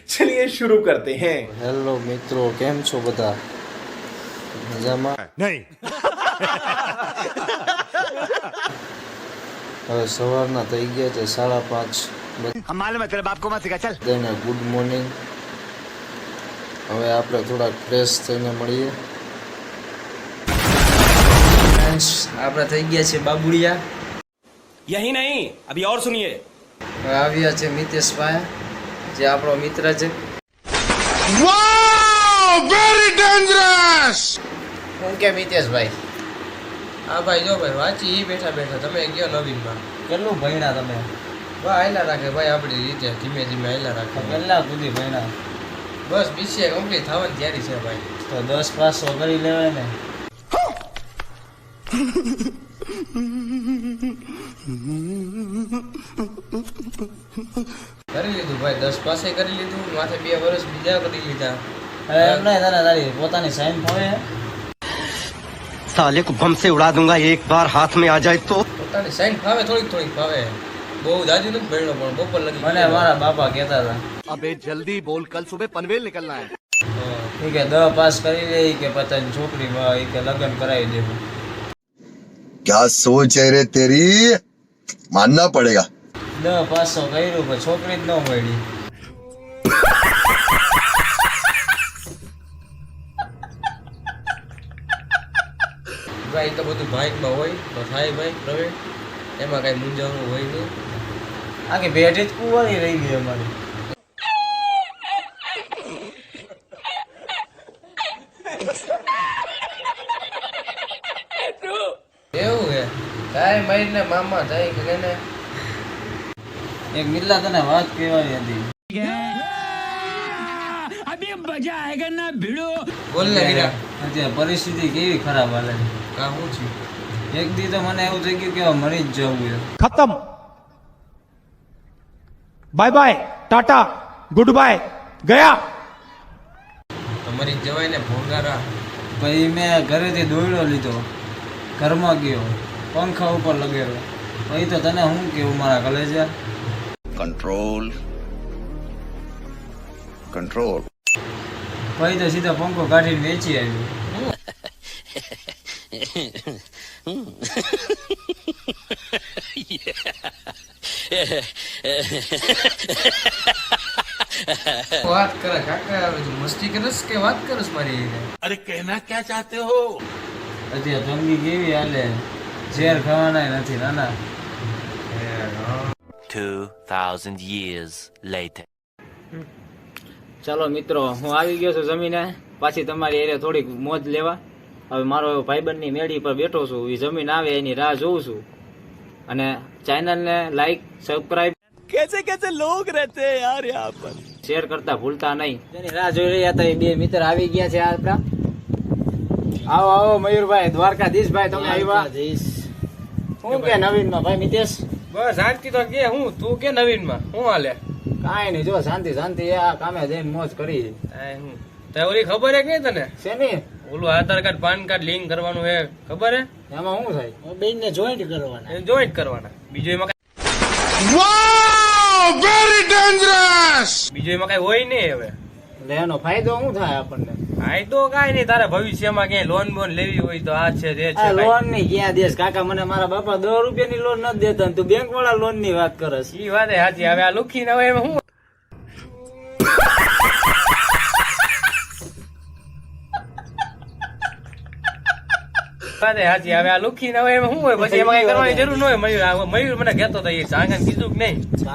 चलिए शुरू करते हैं। હેલો મિત્રો, કેમ છો બધા? મજામાં? नहीं। હવે સવારના થઈ ગયા છે 5:30. हम मालूम है तेरे बाप को मत सिखा चल। બધાને ગુડ મોર્નિંગ. હવે આપણે થોડાક ફ્રેશ થઈને મળીએ. ફ્રેન્ડ્સ, આપણે થઈ ગયા છે બાબુડિયા. यही नहीं, अभी और सुनिए। હવે આવ્યા છે મિતેશભાઈ, જે આપણો મિત્ર છે. Very dangerous. હું કે મિતેશભાઈ? હા ભાઈ, જો ભાઈ વાંચી ઈ બેઠા બેઠા તમે ગયો નવીનમાં. કેટલું ભણ્યા તમે? બસ હાલ્યા રાખે ભાઈ, આપણી રીતે ધીમે ધીમે હાલ્યા રાખે. કેટલા સુધી ભણ્યા? બસ BCA કમ્પ્લીટ થવાની તૈયારી છે ભાઈ. તો 10 પાસ કરી લેવાય ને. કરી લીધું ભાઈ, 10 પાસે કરી લીધું, માથે 2 વર્ષ બીજા કરી લીધા. એમ નહીં, તને તારી પોતાની સાઈન ફાવે? साले को बम से उड़ा दूंगा एक बार हाथ में आ जाए तो। પોતાની સાઈન ફાવે, થોડીક થોડીક ફાવે, બહુ જાજુ નથી ભણ્યો પણ બપોર લગી મને મારા બાપા કહેતા હતા अबे जल्दी बोल, कल सुबह पनवेल निकलना है। ઈ કે 10 પાસ કરી લે, ઈ કે પતાની છોકરી માં ઈ કે લગ્ન કરાવી દેવું. क्या सोच है रे तेरी, मानना पड़ेगा। 10 પાસ તો કર્યું પણ છોકરી જ ન મળી. ભાઈ. તો બધું ભાઈકમાં હોય તો થાય ભાઈ પ્રવીણ, એમાં કાંઈ મૂંઝાવણું હોય નહીં. આખી ભેટ જ કુંવારી રહી ગઈ અમારી. એવું હે? કાંઈ મારીને મામા થાય કે એને એક મિલ્લા તને વાત કહેવાની હતી. બોલ ને વીરા. અત્યારે પરિસ્થિતિ કેવી ખરાબ હાલે છે. કાં શું થયું? એક દી તો મને એવું થઈ ગયું કે હવે મરી જ જવું છે. खत्म, bye bye, tata, goodbye, गया। તમારી જવાય ને ભોંગારા. પછી મેં ઘરેથી દોયડો લીધો, ઘરમાં ગયો, પંખા ઉપર લગેલો. પછી તો તને શું કેવું મારા કલેજા. Control control. પછી તો સીધો પંખો કાઢીને વેચી આવ્યો. વાત કરે કાકા, મસ્તી કરસ કે વાત કરસ મારી? अरे कहना क्या चाहते हो? અત્યારે તંગી કેવી હાલે, ઝેર ખાવાના નથી નાના. 2000 years later. ચાલો મિત્રો, હું આવી ગયો છું જમીને. પાછી તમારી એરિયા થોડીક મોજ લેવા. હવે મારો ભાઈબંધની મેળી પર બેઠો છું, એ જમીન આવે એની રાહ જોઉં છું. અને ચેનલને લાઈક, સબસ્ક્રાઇબ कैसे कैसे लोग रहते हैं यार यहाँ पर। શેર કરતા ભૂલતા નહીં. તેની રાહ જોઈ રહ્યા હતા એ બે મિત્ર આવી ગયા છે આપણા. આવો આવો મયુરભાઈ, દ્વારકાધીશભાઈ, તમે આવ્યા. શું કે નવીનમાં ભાઈ મિતેશ? બસ શાંતિ તો કે હું, તું કે નવીનમાં શું હાલે? કાંઈ નહીં, જો શાંતિ શાંતિ. આ કામે જઈને મોજ કરી. કાંઈ હું તે ઓલી ખબર હે કે નહીં તને? શેની? ઓલું આધાર કાર્ડ પાન કાર્ડ લિંક કરવાનું હે, ખબર હે? એમાં શું થાય? બેનને જોઈન્ટ કરવાના. જોઈન્ટ કરવાના. બીજું એમાં वेरी डेंजरस। બીજું એમાં કઈ હોય નહીં હવે. એટલે એનો ફાયદો શું થાય આપણને? ફાયદો કાંઈ નહીં, તારે ભવિષ્યમાં ક્યાંય લોન બોન લેવી હોય તો આ છે તે છે. આ લોન ની ક્યાં દેશ કાકા? મને મારા બાપા 10 રૂપિયાની લોન નથી દેતા, તું બેંક વાળા લોન ની વાત કરસ. ઈ વાત હે સાચી. હવે આ લુખી ના હોય એમાં શું? વાત હે સાચી. હવે આ લુખી ના હોય એમાં શું હોય? પછી એમાં કઈ કરવાની જરૂર ન હોય. મયુર મને કહેતો હતો, એ સાંગન કીધું કે નહીં?